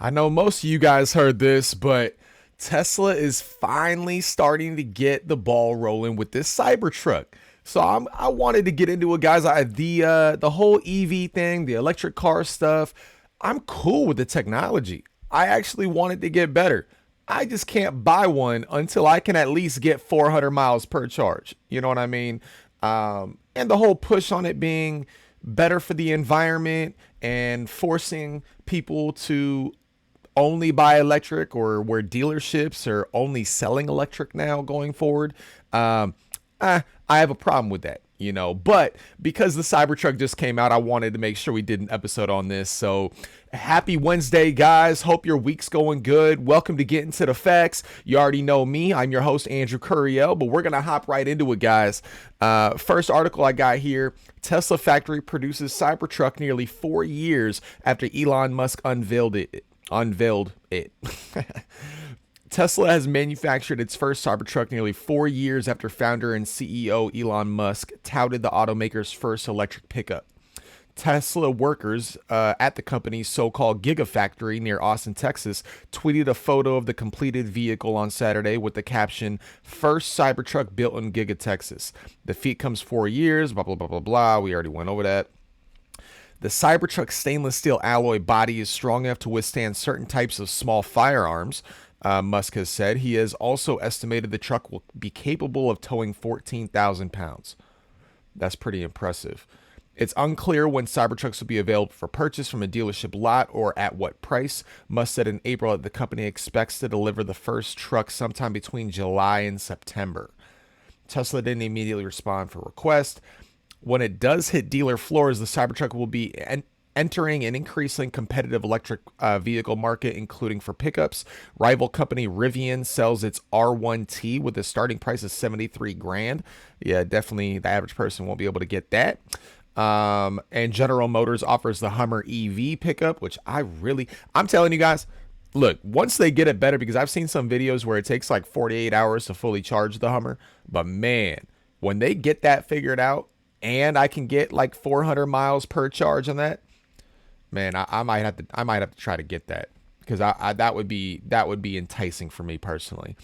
I know most of you guys heard this, but Tesla is finally starting to get the ball rolling with this Cybertruck. So I wanted to get into it, guys. The whole EV thing, the electric car stuff. I'm cool with the technology. I actually wanted to get better. I just can't buy one until I can at least get 400 miles per charge. You know what I mean? And the whole push on it being better for the environment and forcing people to only buy electric, or where dealerships are only selling electric now going forward. Um, I have a problem with that, But because the Cybertruck just came out, I wanted to make sure we did an episode on this. So happy Wednesday, guys. Hope your week's going good. Welcome to Get Into the Facts. You already know me. I'm your host, Andrew Curiel, but we're going to hop right into it, guys. First article I got here. Tesla factory produces Cybertruck nearly 4 years after Elon Musk unveiled it. Tesla has manufactured its first Cybertruck nearly 4 years after founder and CEO Elon Musk touted the automaker's first electric pickup. Tesla workers at the company's so-called Gigafactory near Austin, Texas, tweeted a photo of the completed vehicle on Saturday with the caption, "First Cybertruck built in Giga, Texas. The feat comes 4 years, blah, blah, blah, blah, blah." We already went over that. The Cybertruck's stainless steel alloy body is strong enough to withstand certain types of small firearms, Musk has said. He has also estimated the truck will be capable of towing 14,000 pounds. That's pretty impressive. It's unclear when Cybertrucks will be available for purchase from a dealership lot or at what price. Musk said in April that the company expects to deliver the first truck sometime between July and September. Tesla didn't immediately respond for requests. When it does hit dealer floors, the Cybertruck will be entering an increasingly competitive electric vehicle market, including for pickups. Rival company Rivian sells its R1T with a starting price of 73 grand. Yeah, definitely the average person won't be able to get that. And General Motors offers the Hummer EV pickup, which I'm telling you guys, look, once they get it better, because I've seen some videos where it takes like 48 hours to fully charge the Hummer. But man, when they get that figured out, and I can get like 400 miles per charge on that, man, I might have to try to get that, because that would be enticing for me personally.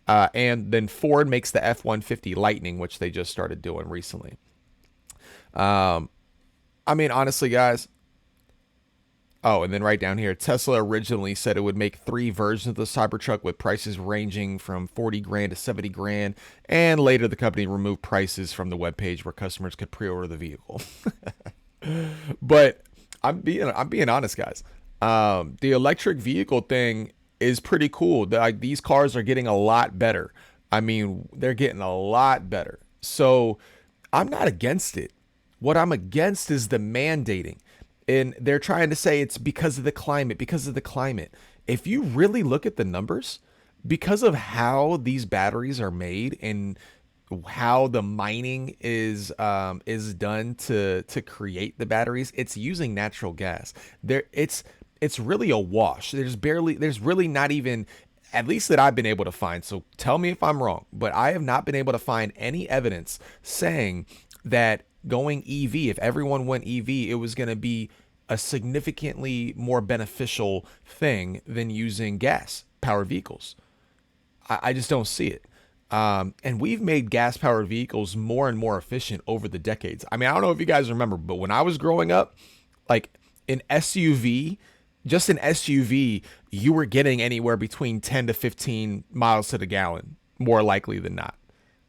And then Ford makes the F-150 Lightning, which they just started doing recently. I mean, honestly, guys. Oh, and then right down here, Tesla originally said it would make 3 versions of the Cybertruck with prices ranging from 40 grand to 70 grand. And later the company removed prices from the webpage where customers could pre-order the vehicle. But I'm being honest, guys. The electric vehicle thing is pretty cool. These cars are getting a lot better. I mean, they're getting a lot better. So I'm not against it. What I'm against is the mandating. And they're trying to say it's because of the climate, because of the climate. If you really look at the numbers, because of how these batteries are made and how the mining is done to create the batteries, it's using natural gas. It's really a wash. There's really not even, at least that I've been able to find. So tell me if I'm wrong, but I have not been able to find any evidence saying that going EV, if everyone went EV, it was going to be a significantly more beneficial thing than using gas powered vehicles. I just don't see it. And we've made gas powered vehicles more and more efficient over the decades. I mean, I don't know if you guys remember, but when I was growing up, like an SUV, just an SUV, you were getting anywhere between 10 to 15 miles to the gallon, more likely than not.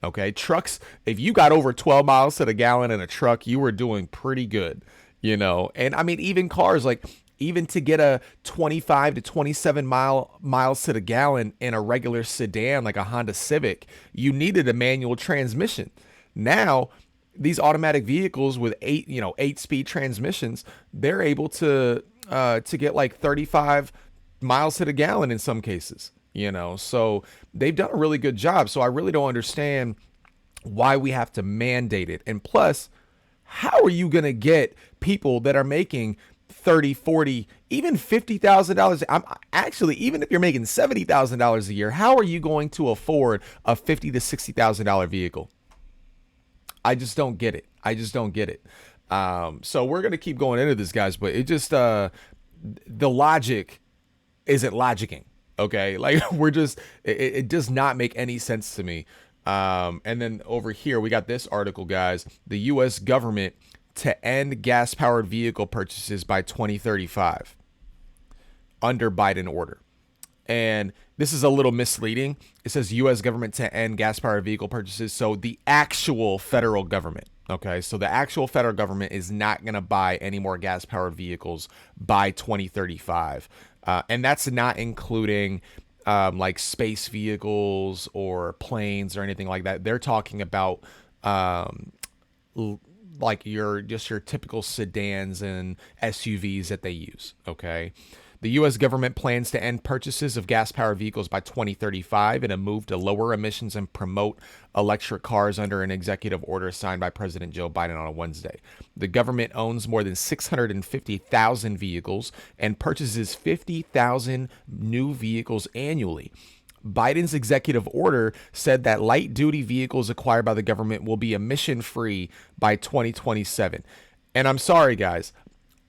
Okay, trucks, if you got over 12 miles to the gallon in a truck, you were doing pretty good, And I mean, even cars, like even to get a 25 to 27 miles to the gallon in a regular sedan like a Honda Civic, you needed a manual transmission. Now, these automatic vehicles with 8-speed transmissions, they're able to get like 35 miles to the gallon in some cases. So they've done a really good job. So I really don't understand why we have to mandate it. And plus, how are you going to get people that are making 30, 40, even $50,000? I'm actually, even if you're making $70,000 a year, how are you going to afford a $50,000 to $60,000 vehicle? I just don't get it. So we're going to keep going into this, guys, but it just, the logic isn't logicking. Okay, like it does not make any sense to me. And then over here we got this article, guys. The U.S. government to end gas-powered vehicle purchases by 2035 under Biden order. And this is a little misleading. It says U.S. government to end gas-powered vehicle purchases. So the actual federal government, okay? So the actual federal government is not going to buy any more gas-powered vehicles by 2035. And that's not including like space vehicles or planes or anything like that. They're talking about like your typical sedans and SUVs that they use, okay? The U.S. government plans to end purchases of gas-powered vehicles by 2035 in a move to lower emissions and promote electric cars under an executive order signed by President Joe Biden on a Wednesday. The government owns more than 650,000 vehicles and purchases 50,000 new vehicles annually. Biden's executive order said that light-duty vehicles acquired by the government will be emission-free by 2027. And I'm sorry, guys,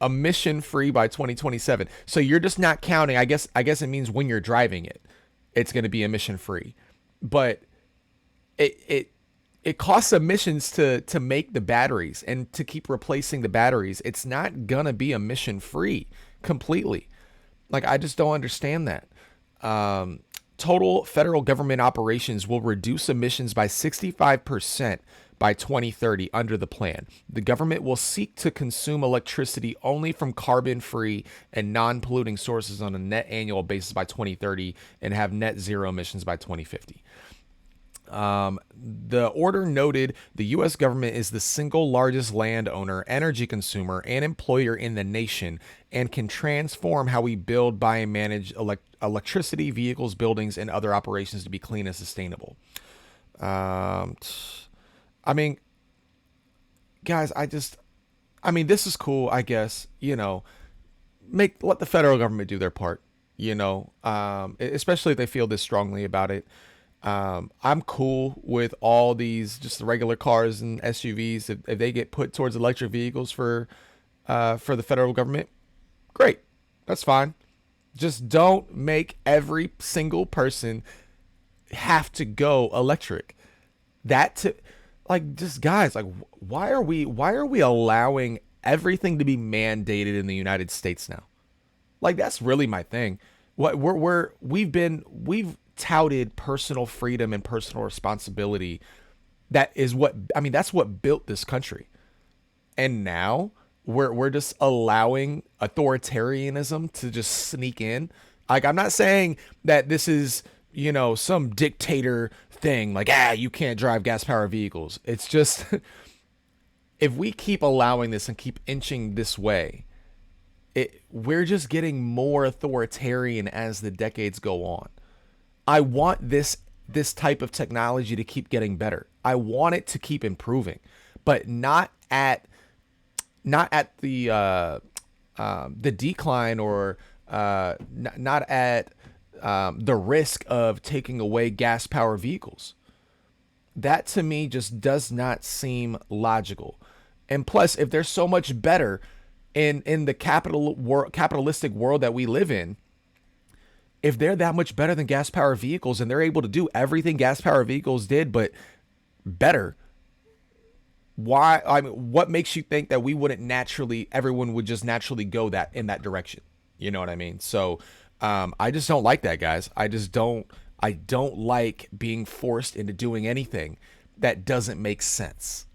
emission free by 2027. So you're just not counting. I guess it means when you're driving it, it's going to be emission free. But it costs emissions to make the batteries and to keep replacing the batteries. It's not going to be emission free completely. Like, I just don't understand that. Total federal government operations will reduce emissions by 65% by 2030 under the plan. The government will seek to consume electricity only from carbon-free and non-polluting sources on a net annual basis by 2030 and have net zero emissions by 2050. The order noted the U.S. government is the single largest landowner, energy consumer, and employer in the nation and can transform how we build, buy, and manage electricity, vehicles, buildings, and other operations to be clean and sustainable. I mean, guys, this is cool, I guess, let the federal government do their part, especially if they feel this strongly about it. I'm cool with all these just regular cars and SUVs. If they get put towards electric vehicles for the federal government, great. That's fine. Just don't make every single person have to go electric. Just guys, why are we allowing everything to be mandated in the United States now? Like, that's really my thing. We've touted personal freedom and personal responsibility. That's what built this country. And now we're just allowing authoritarianism to just sneak in. Like, I'm not saying that this is, some dictator thing, like, you can't drive gas powered vehicles. It's just, if we keep allowing this and keep inching this way, we're just getting more authoritarian as the decades go on. I want this type of technology to keep getting better. I want it to keep improving, but not at the decline or not at the risk of taking away gas powered vehicles. That to me just does not seem logical. And plus, if they're so much better in the capitalistic world that we live in, if they're that much better than gas powered vehicles and they're able to do everything gas powered vehicles did but better, what makes you think that everyone would just naturally go in that direction? You know what I mean? So I just don't like that, guys. I don't like being forced into doing anything that doesn't make sense,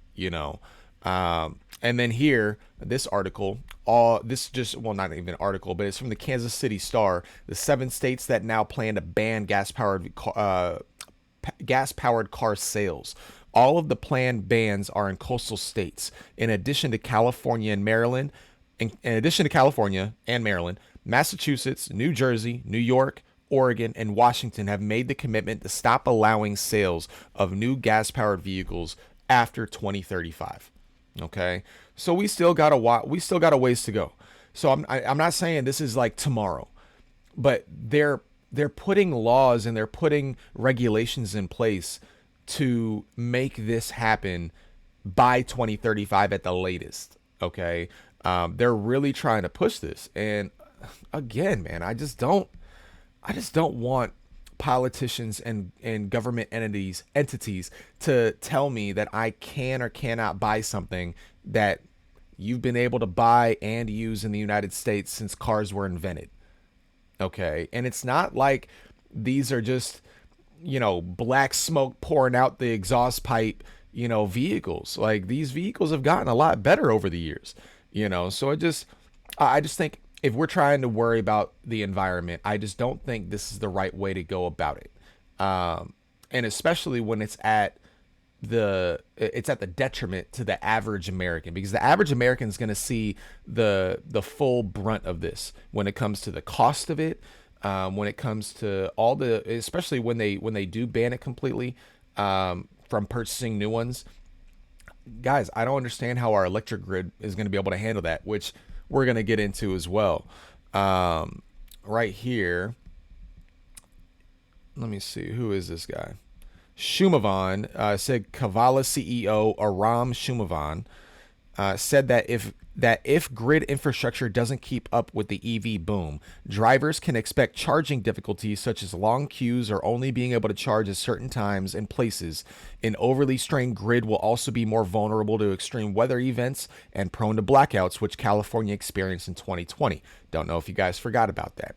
and then here, this article, not even an article, but it's from the Kansas City Star. The 7 states that now plan to ban gas-powered car sales. All of the planned bans are in coastal states. In addition to California and Maryland, Massachusetts, New Jersey, New York, Oregon, and Washington have made the commitment to stop allowing sales of new gas-powered vehicles after 2035. Okay, so we still got a ways to go. So I'm not saying this is like tomorrow, but they're putting laws and they're putting regulations in place to make this happen by 2035 at the latest. Okay, they're really trying to push this, and again, man, I just don't I just don't want politicians and government entities to tell me that I can or cannot buy something that you've been able to buy and use in the United States since cars were invented. Okay. And it's not like these are just, black smoke pouring out the exhaust pipe, vehicles. Like these vehicles have gotten a lot better over the years, So I just think if we're trying to worry about the environment, I just don't think this is the right way to go about it. And especially when it's at the detriment to the average American, because the average American is going to see the full brunt of this when it comes to the cost of it, when it comes to all the, especially when they do ban it completely, from purchasing new ones. Guys, I don't understand how our electric grid is going to be able to handle that, which we're going to get into as well. Right here, let me see, who is this guy? Shumavan said Kavala CEO Aram Shumavan said that if grid infrastructure doesn't keep up with the EV boom, drivers can expect charging difficulties such as long queues or only being able to charge at certain times and places. An overly strained grid will also be more vulnerable to extreme weather events and prone to blackouts, which California experienced in 2020. Don't know if you guys forgot about that.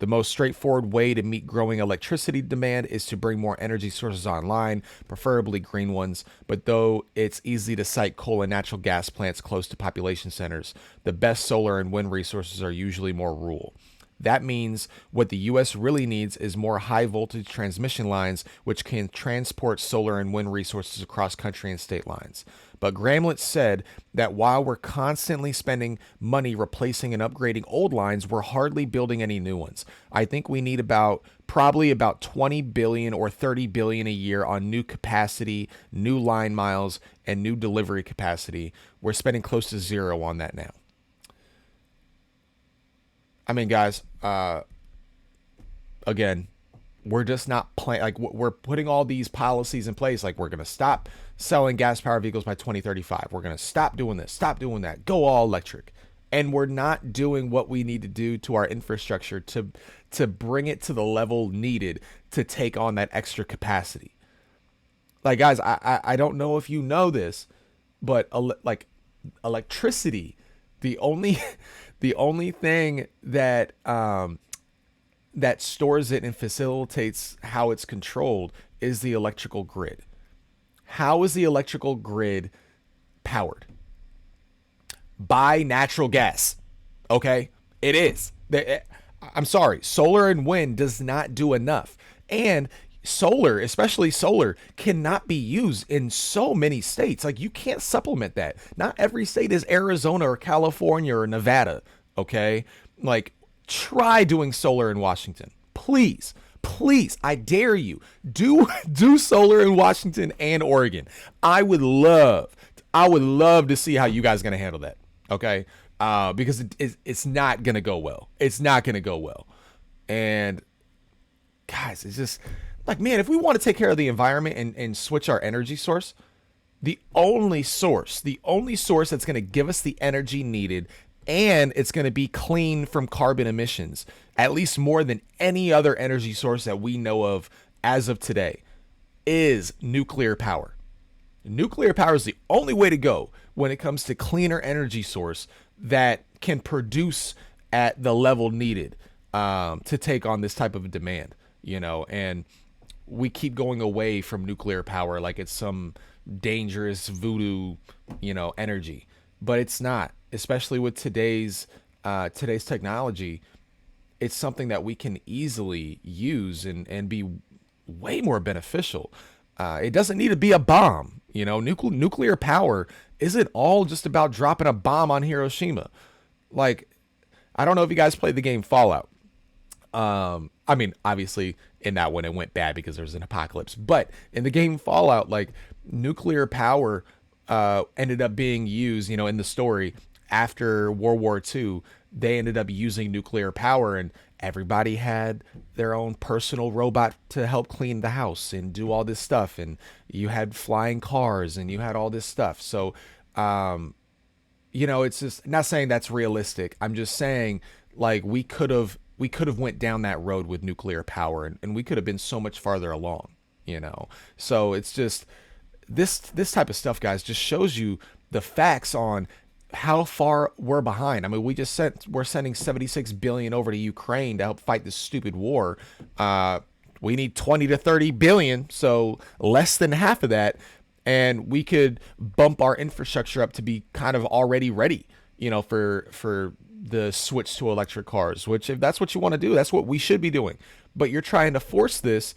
The most straightforward way to meet growing electricity demand is to bring more energy sources online, preferably green ones. But though it's easy to cite coal and natural gas plants close to population centers, the best solar and wind resources are usually more rural. That means what the U.S. really needs is more high voltage transmission lines, which can transport solar and wind resources across country and state lines. But Gramlich said that while we're constantly spending money replacing and upgrading old lines, we're hardly building any new ones. I think we need probably about 20 billion or 30 billion a year on new capacity, new line miles, and new delivery capacity. We're spending close to zero on that now. I mean, guys, again, we're just not playing. Like, we're putting all these policies in place. Like, we're going to stop selling gas powered vehicles by 2035. We're going to stop doing this, stop doing that, go all electric. And we're not doing what we need to do to our infrastructure to bring it to the level needed to take on that extra capacity. Like, guys, I don't know if you know this, but like electricity, the only the only thing that that stores it and facilitates how it's controlled is the electrical grid. How is the electrical grid powered? By natural gas. Okay? It is. I'm sorry. Solar and wind does not do enough. And solar, especially solar, cannot be used in so many states. Like, you can't supplement that. Not every state is Arizona or California or Nevada. Okay? Like, try doing solar in Washington. Please. Please, I dare you. Do solar in Washington and Oregon. I would love to see how you guys are going to handle that. Okay? Because it's not going to go well. It's not going to go well. And guys, it's just like, man, if we want to take care of the environment and switch our energy source, the only source that's going to give us the energy needed, and it's going to be clean from carbon emissions, at least more than any other energy source that we know of as of today, is nuclear power. Nuclear power is the only way to go when it comes to cleaner energy source that can produce at the level needed to take on this type of demand, and we keep going away from nuclear power like it's some dangerous voodoo, energy, but it's not. Especially with today's technology, it's something that we can easily use and be way more beneficial. It doesn't need to be a bomb. Nuclear power isn't all just about dropping a bomb on Hiroshima. Like, I don't know if you guys played the game Fallout. I mean, obviously in that one it went bad because there was an apocalypse. But in the game Fallout, like, nuclear power ended up being used, in the story after World War II. They ended up using nuclear power, and everybody had their own personal robot to help clean the house and do all this stuff. And you had flying cars and you had all this stuff. So, it's just not saying that's realistic. I'm just saying, like, we could have we could have went down that road with nuclear power, and we could have been so much farther along, you know. So it's just this type of stuff, guys, just shows you the facts on how far we're behind. I mean, we're sending 76 billion over to Ukraine to help fight this stupid war. We need 20 to 30 billion, so less than half of that, and we could bump our infrastructure up to be kind of already ready, you know, for the switch to electric cars, which if that's what you want to do, that's what we should be doing. But you're trying to force this,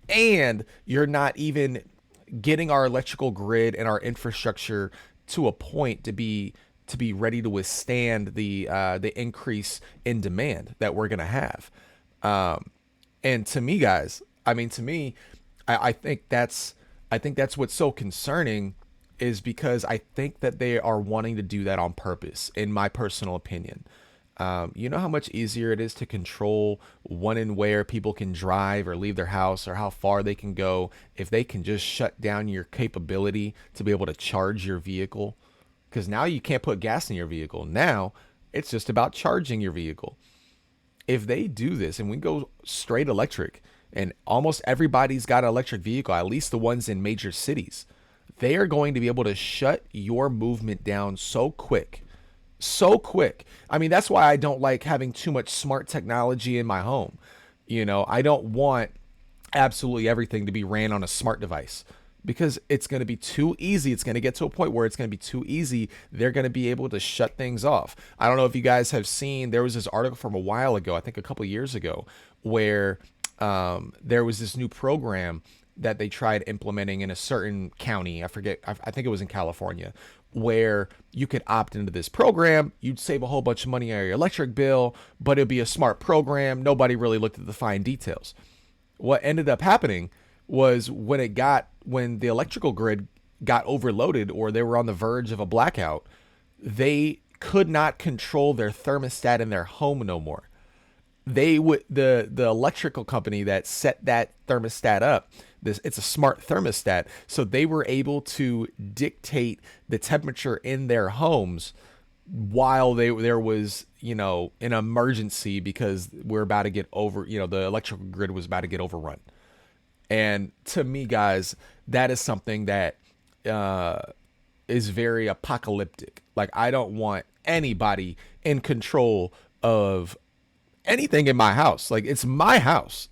and you're not even getting our electrical grid and our infrastructure to a point to be ready to withstand the increase in demand that we're gonna have. And to me, guys, I mean, to me, I think that's what's so concerning, is because I think that they are wanting to do that on purpose, in my personal opinion. You know how much easier it is to control when and where people can drive or leave their house, or how far they can go, if they can just shut down your capability to be able to charge your vehicle. Because now you can't put gas in your vehicle. Now it's just about charging your vehicle. If they do this and we go straight electric, and almost everybody's got an electric vehicle, at least the ones in major cities, they are going to be able to shut your movement down so quick. So quick. I mean, that's why I don't like having too much smart technology in my home. You know, I don't want absolutely everything to be ran on a smart device, because it's going to be too easy. It's going to get to a point where it's going to be too easy. They're going to be able to shut things off. I don't know if you guys have seen, there was this article from a while ago, I think a couple of years ago, where there was this new program that they tried implementing in a certain county. I forget, I think it was in California, where you could opt into this program. You'd save a whole bunch of money on your electric bill, but it'd be a smart program. Nobody really looked at the fine details. What ended up happening was, when the electrical grid got overloaded, or they were on the verge of a blackout, they could not control their thermostat in their home no more. The electrical company that set that thermostat up, it's a smart thermostat, so they were able to dictate the temperature in their homes while there was, you know, an emergency, because we're about to get over, you know, the electrical grid was about to get overrun. And to me, guys, that is something that is very apocalyptic. Like, I don't want anybody in control of anything in my house. Like, it's my house.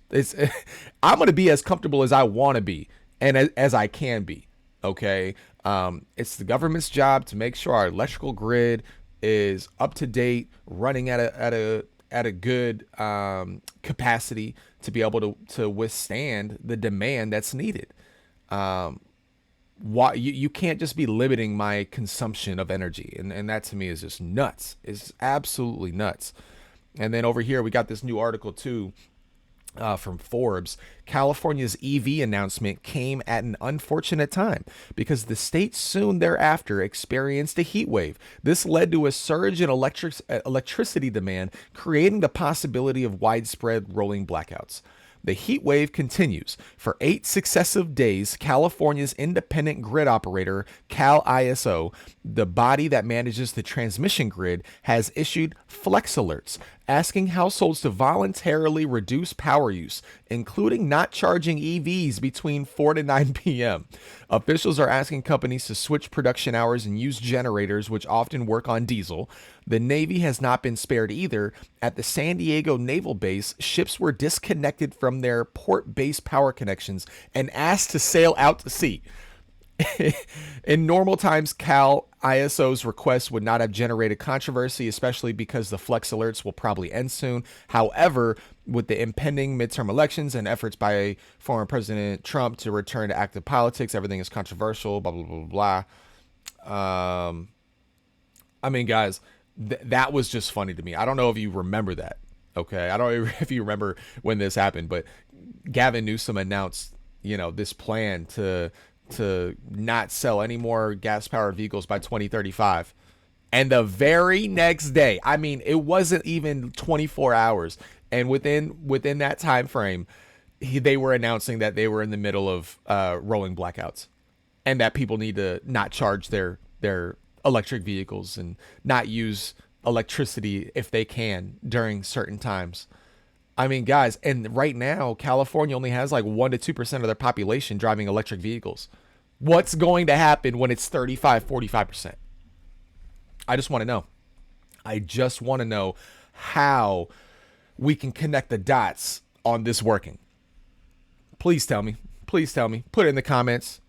I'm going to be as comfortable as I want to be, and as I can be. Okay. It's the government's job to make sure our electrical grid is up to date, running at a good capacity to be able to withstand the demand that's needed. Why you can't just be limiting my consumption of energy, and that to me is just nuts. It's absolutely nuts. And then over here we got this new article too, from Forbes. California's EV announcement came at an unfortunate time, because the state soon thereafter experienced a heat wave. This led to a surge in electricity demand, creating the possibility of widespread rolling blackouts. The heat wave continues. For 8 successive days, California's independent grid operator, Cal ISO, the body that manages the transmission grid, has issued flex alerts, asking households to voluntarily reduce power use, including not charging EVs between 4 to 9 p.m. Officials are asking companies to switch production hours and use generators, which often work on diesel. The Navy has not been spared either. At the San Diego Naval Base, ships were disconnected from their port-based power connections and asked to sail out to sea. In normal times, Cal ISO's request would not have generated controversy, especially because the flex alerts will probably end soon. However, with the impending midterm elections and efforts by former President Trump to return to active politics, everything is controversial, blah, blah, blah, blah. I mean, guys, that was just funny to me. I don't know if you remember that. Okay. I don't know if you remember when this happened, but Gavin Newsom announced, you know, this plan to not sell any more gas powered vehicles by 2035. And the very next day, I mean, it wasn't even 24 hours. And within that time frame, they were announcing that they were in the middle of rolling blackouts, and that people need to not charge their electric vehicles and not use electricity if they can during certain times. I mean, guys, and right now, California only has like 1 to 2% of their population driving electric vehicles. What's going to happen when it's 35, 45%? I just want to know. I just want to know how we can connect the dots on this working. Please tell me. Please tell me. Put it in the comments.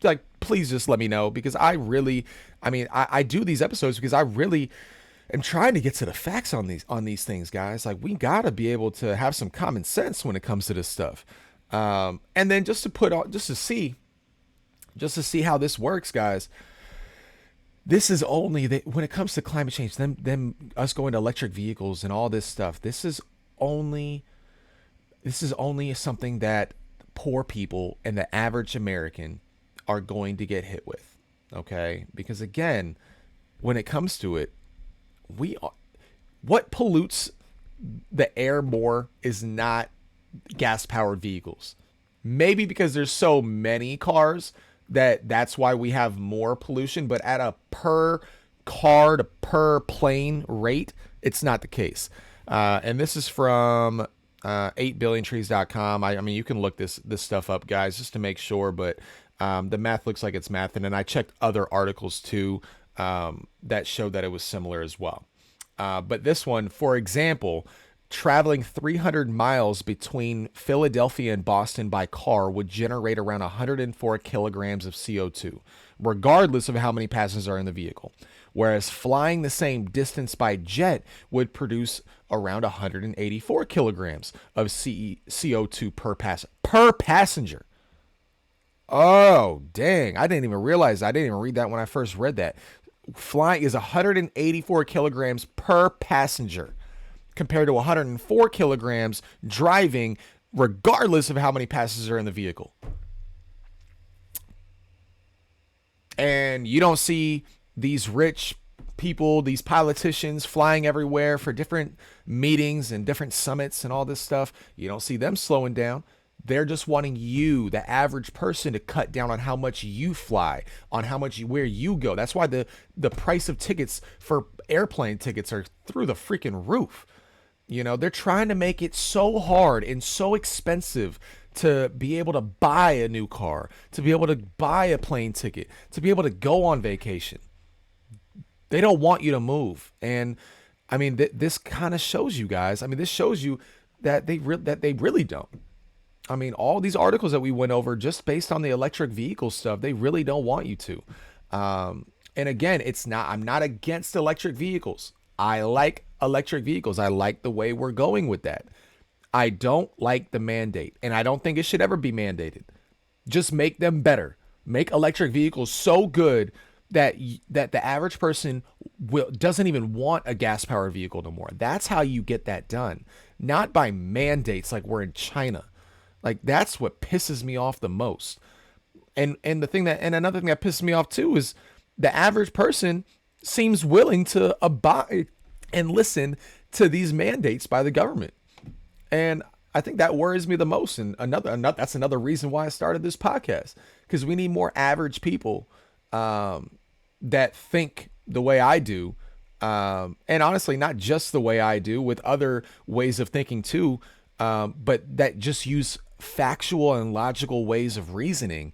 Like, please just let me know, because I do these episodes because I really am trying to get to the facts on these things, guys. Like, we gotta be able to have some common sense when it comes to this stuff. And then just to see how this works, guys. This is only when it comes to climate change, them us going to electric vehicles and all this stuff. This is only something that poor people and the average American are going to get hit with. Okay? Because again, when it comes to it, what pollutes the air more is not gas powered vehicles. Maybe because there's so many cars that's why we have more pollution, but at a per car to per plane rate, it's not the case. And this is from 8billiontrees.com. I mean, you can look this stuff up, guys, just to make sure, but the math looks like it's math. And then I checked other articles too that showed that it was similar as well. But this one, for example, traveling 300 miles between Philadelphia and Boston by car would generate around 104 kilograms of CO2, regardless of how many passengers are in the vehicle. Whereas flying the same distance by jet would produce around 184 kilograms of CO2 per passenger. Oh, dang. I didn't even realize. I didn't even read that when I first read that. Flying is 184 kilograms per passenger compared to 104 kilograms driving, regardless of how many passengers are in the vehicle. And you don't see these rich people, these politicians flying everywhere for different meetings and different summits and all this stuff. You don't see them slowing down. They're just wanting you, the average person, to cut down on how much you fly, on where you go. That's why the price of tickets for airplane tickets are through the freaking roof. You know, they're trying to make it so hard and so expensive to be able to buy a new car, to be able to buy a plane ticket, to be able to go on vacation. They don't want you to move. And I mean, this kind of shows you guys. I mean, this shows you that they really don't. I mean, all these articles that we went over just based on the electric vehicle stuff, they really don't want you to. And again, I'm not against electric vehicles. I like electric vehicles. I like the way we're going with that. I don't like the mandate, and I don't think it should ever be mandated. Just make them better. Make electric vehicles so good that the average person doesn't even want a gas-powered vehicle no more. That's how you get that done, not by mandates like we're in China. Like, that's what pisses me off the most. And another thing that pisses me off too is the average person seems willing to abide and listen to these mandates by the government. And I think that worries me the most. And that's another reason why I started this podcast, because we need more average people that think the way I do. And honestly, not just the way I do, with other ways of thinking too, but that just use factual and logical ways of reasoning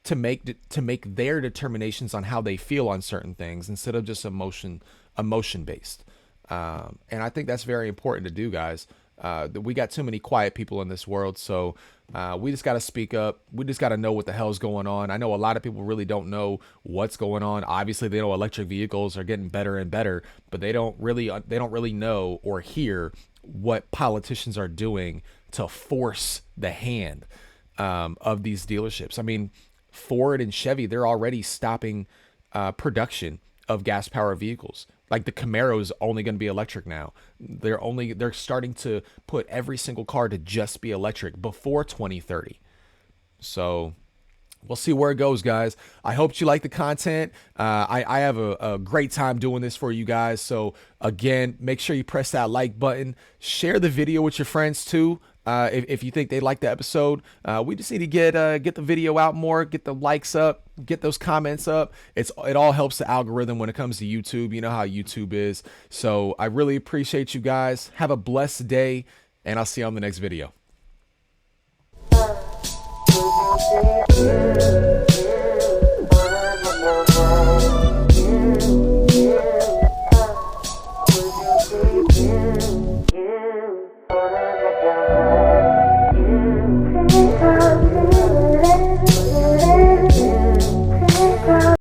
to make their determinations on how they feel on certain things instead of just emotion based. And I think that's very important to do, guys. We got too many quiet people in this world, so we just got to speak up. We just got to know what the hell's going on. I know a lot of people really don't know what's going on. Obviously, they know electric vehicles are getting better and better, but they don't really know or hear what politicians are doing to force the hand of these dealerships. I mean, Ford and Chevy, they're already stopping production of gas powered vehicles. Like, the Camaro is only going to be electric now. They're starting to put every single car to just be electric before 2030. So we'll see where it goes, guys. I hope you like the content. I have a great time doing this for you guys. So again, make sure you press that like button. Share the video with your friends too. If you think they like the episode, we just need to get the video out more, get the likes up, get those comments up. It all helps the algorithm when it comes to YouTube. You know how YouTube is. So I really appreciate you guys. Have a blessed day, and I'll see you on the next video.